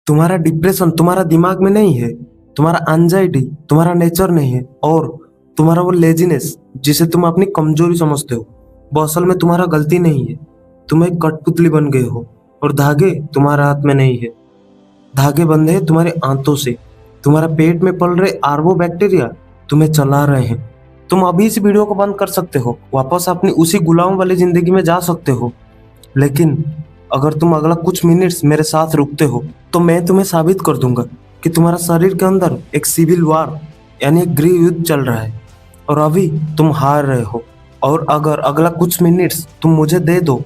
तुम्हारा डिप्रेशन तुम्हारा दिमाग में नहीं है, तुम्हारा एंजाइटी तुम्हारा नेचर नहीं है, और तुम्हारा वो लेजीनेस जिसे तुम अपनी कमजोरी समझते हो वो असल में तुम्हारा गलती नहीं है। तुम एक कठपुतली बन गए हो और धागे तुम्हारे हाथ में नहीं है। धागे बंधे हैं तुम्हारे आंतों से। तुम्हारा पेट में पल रहे अरबों बैक्टीरिया तुम्हें चला रहे हैं। तुम अभी इस वीडियो को बंद कर सकते हो, वापस अपनी उसी गुलाम वाली जिंदगी में जा सकते हो, लेकिन अगर तुम अगला कुछ मिनट्स मेरे साथ रुकते हो तो मैं तुम्हें साबित कर दूंगा कि तुम्हारा शरीर के अंदर एक सिविल वार यानी एक गृह युद्ध चल रहा है और अभी तुम हार रहे हो। और अगर अगला कुछ मिनट्स तुम मुझे दे दो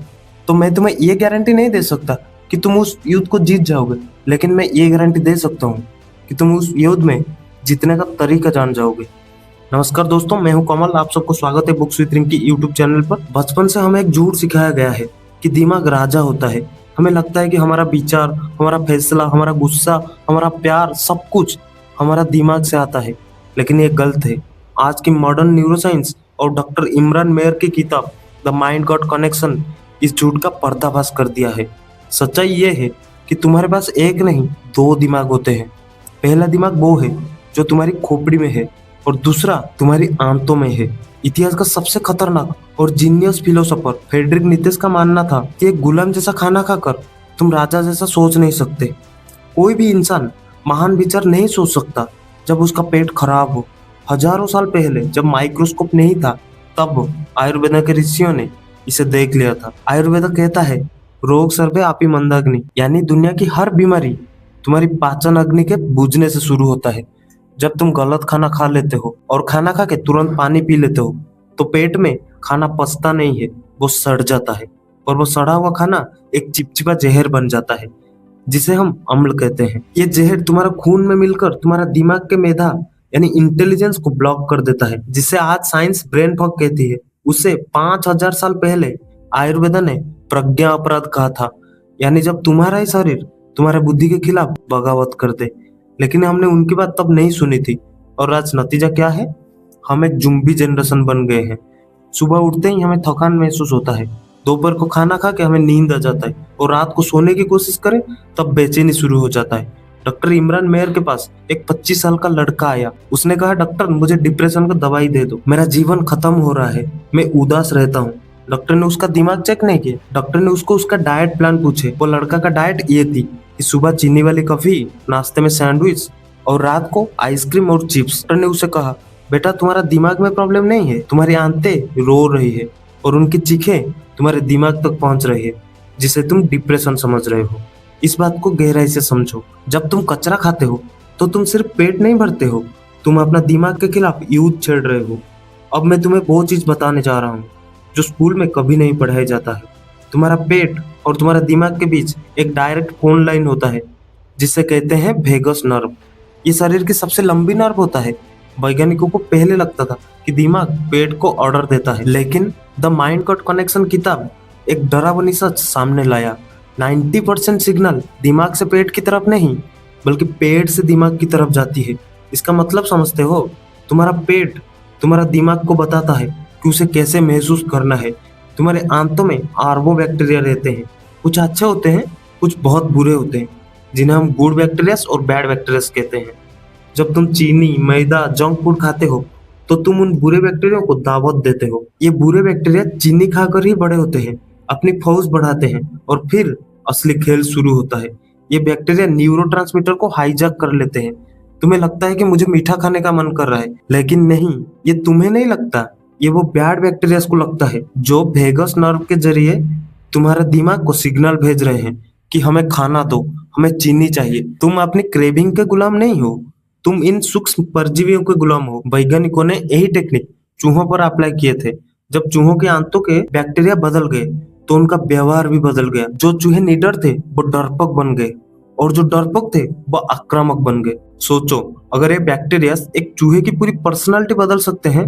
तो मैं तुम्हें ये गारंटी नहीं दे सकता कि तुम उस युद्ध को जीत जाओगे, लेकिन मैं ये गारंटी दे सकता हूँ कि तुम उस युद्ध में जीतने का तरीका जान जाओगे। नमस्कार दोस्तों, मैं हूं कमल। आप सबको स्वागत है books with Rinki YouTube channel पर। बचपन से हमें एक झूठ सिखाया गया है कि दिमाग राजा होता है। हमें लगता है कि हमारा विचार, हमारा फैसला, हमारा गुस्सा, हमारा प्यार, सब कुछ हमारा दिमाग से आता है, लेकिन ये गलत है। आज की मॉडर्न न्यूरोसाइंस और डॉक्टर इमरान मेयर की किताब द माइंड गॉड कनेक्शन इस झूठ का पर्दाफाश कर दिया है। सच्चाई ये है कि तुम्हारे पास एक नहीं दो दिमाग होते हैं। पहला दिमाग वो है जो तुम्हारी खोपड़ी में है और दूसरा तुम्हारी आंतों में है। इतिहास का सबसे खतरनाक और जीनियस फिलोसोफर फ्रेडरिक नीत्शे का मानना था कि एक गुलाम जैसा खाना खाकर तुम राजा जैसा सोच नहीं सकते। कोई भी इंसान महान विचार नहीं सोच सकता जब उसका पेट खराब हो। हजारों साल पहले जब माइक्रोस्कोप नहीं था तब आयुर्वेद के ऋषियों ने इसे देख लिया था। आयुर्वेद कहता है रोग सर्वे आपी मंदाग्नि, यानी दुनिया की हर बीमारी तुम्हारी पाचन अग्नि के बुझने से शुरू होता है। जब तुम गलत खाना खा लेते हो और खाना खा के तुरंत पानी पी लेते हो तो पेट में खाना पचता नहीं है, वो सड़ जाता है, और वो सड़ा हुआ खाना एक चिपचिपा जहर बन जाता है जिसे हम अम्ल कहते हैं। ये जहर तुम्हारा खून में मिलकर तुम्हारा दिमाग के मेधा यानी इंटेलिजेंस को ब्लॉक कर देता है, जिसे आज साइंस ब्रेन फॉग कहती है। उसे 5000 साल पहले आयुर्वेद ने प्रज्ञा अपराध कहा था, यानी जब तुम्हारा ही शरीर तुम्हारे बुद्धि के खिलाफ बगावत कर दे। लेकिन हमने उनकी बात तब नहीं सुनी थी, और आज नतीजा क्या है? हम एक जुम्बी जनरेशन बन गए हैं। सुबह उठते ही हमें थकान महसूस होता है, दोपहर को खाना खा के हमें नींद आ जाता है, और रात को सोने की कोशिश करें तब बेचैनी शुरू हो जाता है। डॉक्टर इमरान मेयर के पास एक 25 साल का लड़का आया। उसने कहा, डॉक्टर मुझे डिप्रेशन का दवाई दे दो, मेरा जीवन खत्म हो रहा है, मैं उदास रहता हूँ। डॉक्टर ने उसका दिमाग चेक नहीं किया। डॉक्टर ने उसको उसका डाइट प्लान पूछे। वो लड़का का डाइट ये थी कि सुबह चीनी वाली कॉफी, नाश्ते में सैंडविच और रात को आइसक्रीम और चिप्स। डॉक्टर ने उसे कहा, बेटा तुम्हारा दिमाग में प्रॉब्लम नहीं है, तुम्हारी आंतें रो रही है और उनकी चीखें तुम्हारे दिमाग तक पहुंच रही है, जिसे तुम डिप्रेशन समझ रहे हो। इस बात को गहराई से समझो। जब तुम कचरा खाते हो तो तुम सिर्फ पेट नहीं भरते हो, तुम अपना दिमाग के खिलाफ युद्ध छेड़ रहे हो। अब मैं तुम्हें वो चीज बताने जा रहा हूँ जो स्कूल में कभी नहीं पढ़ाया जाता है। तुम्हारा पेट और तुम्हारा दिमाग के बीच एक डायरेक्ट फोन लाइन होता है जिसे कहते हैं वेगस नर्व। ये शरीर की सबसे लंबी नर्व होता है। वैज्ञानिकों को पहले लगता था कि दिमाग पेट को ऑर्डर देता है, लेकिन द माइंड गॉड कनेक्शन किताब एक डरावनी सच सामने लाया। 90% सिग्नल दिमाग से पेट की तरफ नहीं बल्कि पेट से दिमाग की तरफ जाती है। इसका मतलब समझते हो? तुम्हारा पेट तुम्हारा दिमाग को बताता है कि उसे कैसे महसूस करना है। तुम्हारे आंतों में अरबों बैक्टीरिया रहते हैं। कुछ अच्छे होते हैं, कुछ बहुत बुरे होते हैं, जिन्हें हम गुड बैक्टीरियास और बैड बैक्टीरियास कहते हैं। जब तुम चीनी, मैदा, जंक फूड खाते हो तो तुम उन बुरे बैक्टीरिया को दावत देते हो। ये बुरे बैक्टीरिया चीनी खाकर ही बड़े होते हैं, अपनी फौज बढ़ाते हैं, और फिर असली खेल शुरू होता है। ये बैक्टीरिया न्यूरोट्रांसमीटर को हाईजैक कर लेते हैं। तुम्हें लगता है कि मुझे मीठा खाने का मन कर रहा है, लेकिन नहीं, ये तुम्हें नहीं लगता, ये वो बैड बैक्टीरिया को लगता है जो वेगस नर्व के जरिए तुम्हारे दिमाग को सिग्नल भेज रहे हैं कि हमें खाना दो, हमें चीनी चाहिए। तुम अपनी क्रेविंग के गुलाम नहीं हो, तुम इन सूक्ष्म परजीवियों के गुलाम हो। वैज्ञानिकों ने यही टेक्निक चूहों पर अप्लाई किए थे। जब चूहों के आंतों के बैक्टीरिया बदल गए तो उनका व्यवहार भी बदल गया। जो चूहे निडर थे वो डरपोक बन गए, और जो डरपोक थे वो आक्रामक बन गए। सोचो, अगर ये बैक्टीरिया एक चूहे की पूरी पर्सनालिटी बदल सकते हैं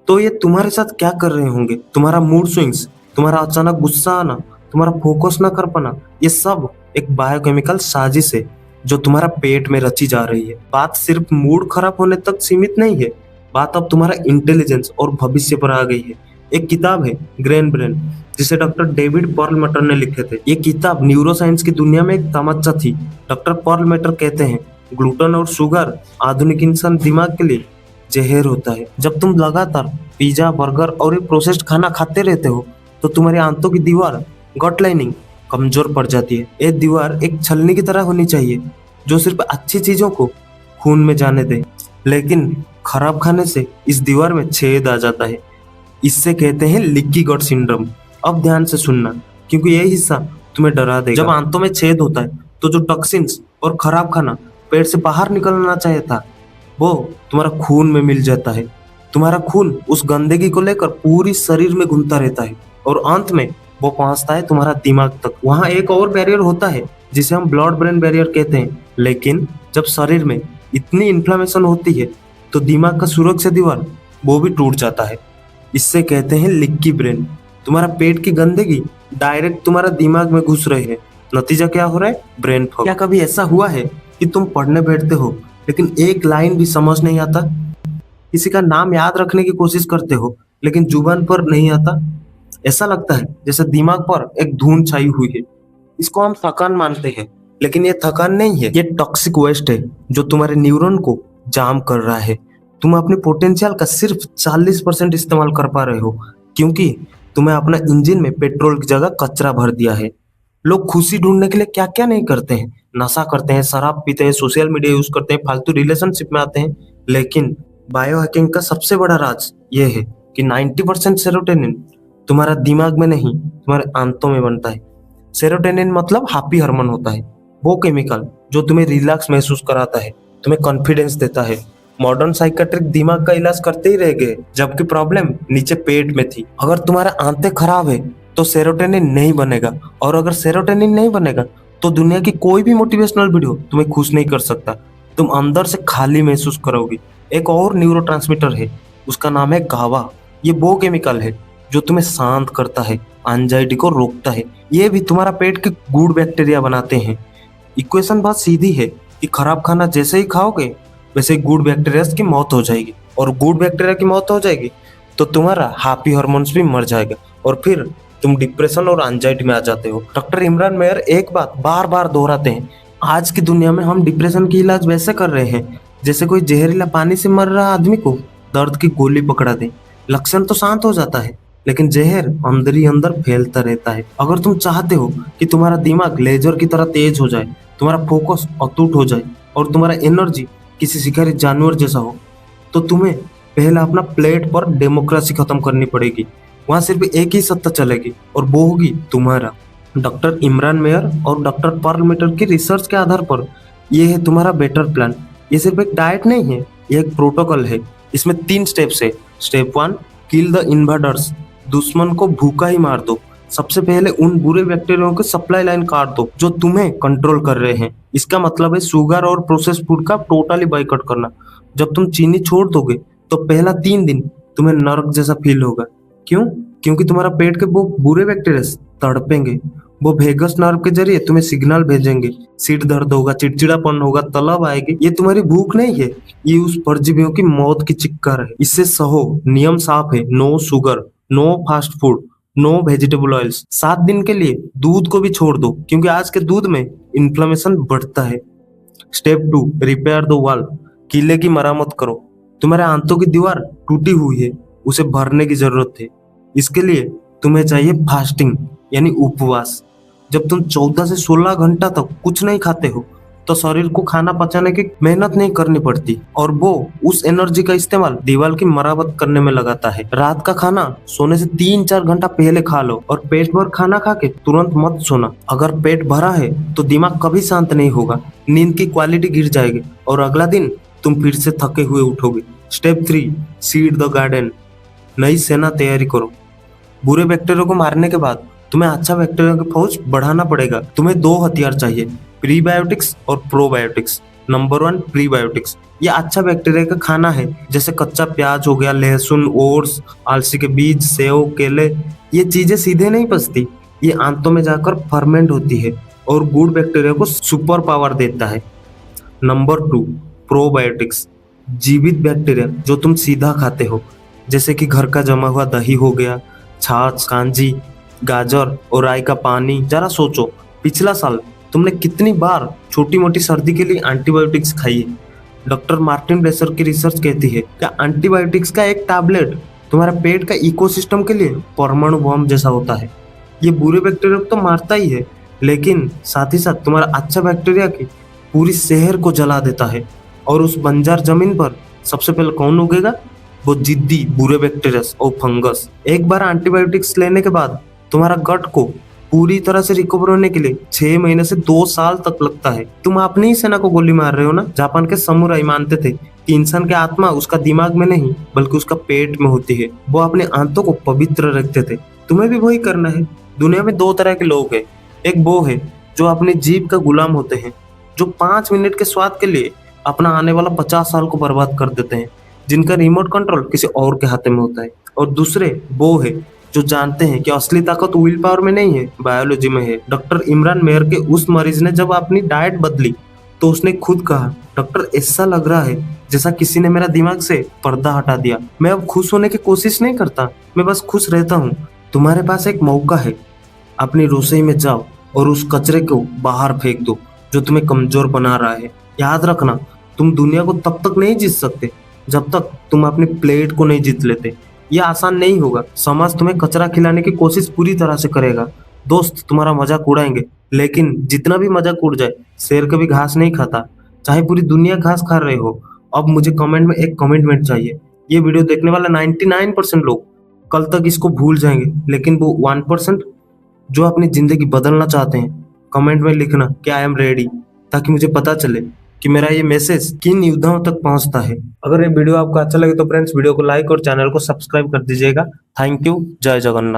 तो ये तुम्हारे साथ क्या कर रहे होंगे? तुम्हारा मूड स्विंग्स, तुम्हारा अचानक गुस्सा आना, तुम्हारा फोकस न कर पाना, ये सब एक बायोकेमिकल साजिश है जो तुम्हारा पेट में रची जा रही है। बात सिर्फ मूड खराब होने तक सीमित नहीं है, बात अब तुम्हारा इंटेलिजेंस और भविष्य पर आ गई है। एक किताब है ग्रेन ब्रेन, जिसे डॉक्टर डेविड पर्लमेटर ने लिखे थे। ये किताब न्यूरोसाइंस की दुनिया में एक तमच्चा थी। डॉक्टर पर्लमेटर कहते हैं ग्लूटेन और शुगर आधुनिक इंसान दिमाग के लिए जहर होता है। जब तुम लगातार पिज्जा, बर्गर और ये प्रोसेस्ड खाना खाते रहते हो तो तुम्हारी आंतों की दीवार, गट लाइनिंग कमजोर पड़ जाती है। ये दीवार एक छलनी की तरह होनी चाहिए जो सिर्फ अच्छी चीजों को खून में जाने दे, लेकिन खराब खाने से इस दीवार में छेद आ जाता है। इससे कहते हैं लीकी गट सिंड्रोम। अब ध्यान से सुनना, क्योंकि यह हिस्सा तुम्हें डरा देगा। जब आंतों में छेद होता है तो जो टॉक्सिन्स और खराब खाना पेट से बाहर निकलना चाहिए था वो तुम्हारा खून में मिल जाता है। तुम्हारा खून उस गंदगी को लेकर पूरी शरीर में घूमता रहता है और अंत में वो पहुंचता है तुम्हारा दिमाग तक। वहां एक और बैरियर होता है जिसे हम ब्लड ब्रेन बैरियर कहते हैं, लेकिन जब शरीर में इतनी इन्फ्लेमेशन होती है तो दिमाग का सुरक्षा दीवार वो भी टूट जाता है। इससे कहते हैं लीकी ब्रेन। तुम्हारा पेट की गंदगी डायरेक्ट तुम्हारा दिमाग में घुस रही है। नतीजा क्या हो रहा है? Brain fog. क्या कभी ऐसा हुआ है कि तुम पढ़ने बैठते हो लेकिन एक लाइन भी समझ नहीं आता? किसी का नाम याद रखने की कोशिश करते हो लेकिन जुबान पर नहीं आता? ऐसा लगता है जैसे दिमाग पर एक धूल छाई हुई है। इसको हम थकान मानते हैं, लेकिन ये थकान नहीं है, ये टॉक्सिक वेस्ट है जो तुम्हारे न्यूरॉन को जाम कर रहा है। तुम अपने पोटेंशियल का सिर्फ 40% इस्तेमाल कर पा रहे हो क्योंकि तुम्हें अपना इंजन में पेट्रोल की जगह कचरा भर दिया है। लोग खुशी ढूंढने के लिए क्या क्या नहीं करते हैं, नशा करते हैं, शराब पीते हैं, सोशल मीडिया यूज करते हैं, फालतू रिलेशनशिप में आते हैं। लेकिन बायो हैकिंग का सबसे बड़ा राज ये है कि 90% सेरोटोनिन तुम्हारा दिमाग में नहीं, तुम्हारे आंतों में बनता है। सेरोटोनिन मतलब हैप्पी हार्मोन होता है, वो केमिकल जो तुम्हें रिलैक्स महसूस कराता है, तुम्हें कॉन्फिडेंस देता है। मॉडर्न साइकेट्रिक दिमाग का इलाज करते ही रह गए, जबकि प्रॉब्लम नीचे पेट में थी। अगर तुम्हारा आंतें खराब है तो सेरोटोनिन नहीं बनेगा, और अगर सेरोटोनिन नहीं बनेगा तो दुनिया की कोई भी मोटिवेशनल वीडियो तुम्हें खुश नहीं कर सकता। तुम अंदर से खाली महसूस करोगे। एक और न्यूरोट्रांसमीटर है, उसका नाम है गाबा। ये वो केमिकल है जो तुम्हें शांत करता है, एंजाइटी को रोकता है। ये भी तुम्हारा पेट के गुड बैक्टीरिया बनाते हैं। इक्वेशन बहुत सीधी है कि खराब खाना जैसे ही खाओगे वैसे ही गुड बैक्टीरिया की मौत हो जाएगी, और गुड बैक्टीरिया की मौत हो जाएगी तो तुम्हारा हैप्पी हार्मोन्स भी मर जाएगा और फिर तुम डिप्रेशन और एंजाइटी में आ जाते हो। डॉक्टर इमरान मेयर एक बात बार बार दोहराते हैं, आज की दुनिया में हम डिप्रेशन की इलाज वैसे कर रहे हैं जैसे कोई जहरीला पानी से मर रहा आदमी को दर्द की गोली पकड़ा दे। लक्षण तो शांत हो जाता है लेकिन जहर अंदर ही अंदर फैलता रहता है। अगर तुम चाहते हो कि तुम्हारा दिमाग लेजर की तरह तेज हो जाए, तुम्हारा फोकस अटूट हो जाए और तुम्हारा एनर्जी किसी शिकारी जानवर जैसा हो, तो तुम्हें पहले अपना प्लेट पर डेमोक्रेसी खत्म करनी पड़ेगी। वहां सिर्फ एक ही सत्ता चलेगी और वो होगी तुम्हारा। डॉक्टर इमरान मेयर और डॉक्टर पर्लमेटर की रिसर्च के आधार पर यह है तुम्हारा बेटर प्लान। ये सिर्फ एक डाइट नहीं है, ये एक प्रोटोकॉल है। इसमें 3 स्टेप्स है। Step 1, kill the invaders. दुश्मन को भूखा ही मार दो। सबसे पहले उन बुरे बैक्टीरिया के सप्लाई लाइन काट दो जो तुम्हें कंट्रोल कर रहे हैं। इसका मतलब है शुगर और प्रोसेस फूड का टोटली बाइकआउट करना। जब तुम चीनी छोड़ दोगे तो पहला 3 दिन तुम्हें नरक जैसा फील होगा। क्यों? क्योंकि तुम्हारा पेट के वो बुरे बैक्टीरिया तड़पेंगे। वो वेगस नर्व के जरिए तुम्हें सिग्नल भेजेंगे। सिर दर्द होगा, चिड़चिड़ापन होगा, तलब आएगी। ये तुम्हारी भूख नहीं है, ये उस परजीवियों की मौत की चिक्कार है। इससे सहो, नियम साफ है, no sugar, no fast food, no vegetable oils. 7 दिन के लिए दूध को भी छोड़ दो क्योंकि आज के दूध में इन्फ्लेमेशन बढ़ता है। Step 2, repair the wall. किले की मरम्मत करो। तुम्हारे आंतों की दीवार टूटी हुई है, उसे भरने की जरूरत है। इसके लिए तुम्हें चाहिए फास्टिंग यानी उपवास। जब तुम 14 से 16 घंटा तक कुछ नहीं खाते हो तो शरीर को खाना पचाने की मेहनत नहीं करनी पड़ती और वो उस एनर्जी का इस्तेमाल दीवार की मरम्मत करने में लगाता है। रात का खाना सोने से 3-4 घंटा पहले खा लो और पेट भर खाना खा के तुरंत मत सोना। अगर पेट भरा है तो दिमाग कभी शांत नहीं होगा, नींद की क्वालिटी गिर जाएगी और अगला दिन तुम फिर से थके हुए उठोगे। Step 3, seed the garden. नई सेना तैयारी करो। बुरे बैक्टीरिया को मारने के बाद तुम्हें अच्छा बैक्टीरिया की फौज बढ़ाना पड़ेगा। तुम्हें 2 हथियार चाहिए, प्रीबायोटिक्स और प्रोबायोटिक्स। Number 1, prebiotics. ये अच्छा बैक्टीरिया का खाना है, जैसे कच्चा प्याज हो गया, लहसुन, ओट्स, अलसी के बीज, सेव, केले। ये चीजें सीधे नहीं पचती, ये आंतों में जाकर फर्मेंट होती है और गुड बैक्टीरिया को सुपर पावर देता है। Number 2, probiotics. जीवित बैक्टीरिया जो तुम सीधा खाते हो, जैसे कि घर का जमा हुआ दही हो गया, छाछ, कांजी। गाजर और राई का पानी। जरा सोचो, पिछला साल तुमने कितनी बार छोटी मोटी सर्दी के लिए एंटीबायोटिक्स खाई है। डॉक्टर मार्टिन ब्रेसर की रिसर्च कहती है कि एंटीबायोटिक्स का एक टैबलेट तुम्हारे पेट का इकोसिस्टम के लिए परमाणु बम जैसा होता है। ये बुरे बैक्टीरिया को तो मारता ही है, लेकिन साथ ही साथ तुम्हारा अच्छा बैक्टीरिया की पूरी शहर को जला देता है। और उस बंजर जमीन पर सबसे पहले कौन उगेगा? वो जिद्दी बुरे बैक्टीरिया और फंगस। एक बार एंटीबायोटिक्स लेने के बाद तुम्हारा गट को पूरी तरह से रिकवर होने के लिए 6 महीने से 2 साल तक लगता है। तुम अपनी ही सेना को गोली मार रहे हो ना। जापान के समुराई मानते थे कि इंसान की आत्मा उसका दिमाग में नहीं बल्कि उसका पेट में होती है। वो अपने आंतों को पवित्र रखते थे। तुम्हें भी वही करना है। दुनिया में 2 तरह के लोग हैं। एक वो है जो अपनी जीभ का गुलाम होते हैं, जो 5 मिनट के स्वाद के लिए अपना आने वाला 50 साल को बर्बाद कर देते हैं, जिनका रिमोट कंट्रोल किसी और के हाथ में होता है। और दूसरे वो है जो जानते हैं कि असली ताकत विल पावर में नहीं है, बायोलॉजी में है। डॉक्टर इमरान मेहर के उस मरीज ने जब अपनी डाइट बदली तो उसने खुद कहा, डॉक्टर ऐसा लग रहा है जैसा किसी ने मेरा दिमाग से पर्दा हटा दिया। मैं अब खुश होने की कोशिश नहीं करता, मैं बस खुश रहता हूँ। तुम्हारे पास एक मौका है। अपनी रसोई में जाओ और उस कचरे को बाहर फेंक दो जो तुम्हें कमजोर बना रहा है। याद रखना, तुम दुनिया को तब तक नहीं जीत सकते जब तक तुम अपनी प्लेट को नहीं जीत लेते। यह आसान नहीं होगा। समाज तुम्हें कचरा खिलाने की कोशिश पूरी तरह से करेगा। दोस्त तुम्हारा मजाक उड़ाएंगे, लेकिन जितना भी मजाक उड़ जाए, शेर कभी घास नहीं खाता, चाहे पूरी दुनिया घास खा रहे हो। अब मुझे कमेंट में एक कमिटमेंट चाहिए। ये वीडियो देखने वाला 99% लोग कल तक इसको भूल जाएंगे, लेकिन वो 1% जो अपनी जिंदगी बदलना चाहते हैं, कमेंट में लिखना कि आई एम रेडी, ताकि मुझे पता चले कि मेरा ये मैसेज किन युद्धाओं तक पहुंचता है। अगर ये वीडियो आपको अच्छा लगे तो फ्रेंड्स वीडियो को लाइक और चैनल को सब्सक्राइब कर दीजिएगा। Thank you. जय जगन्नाथ।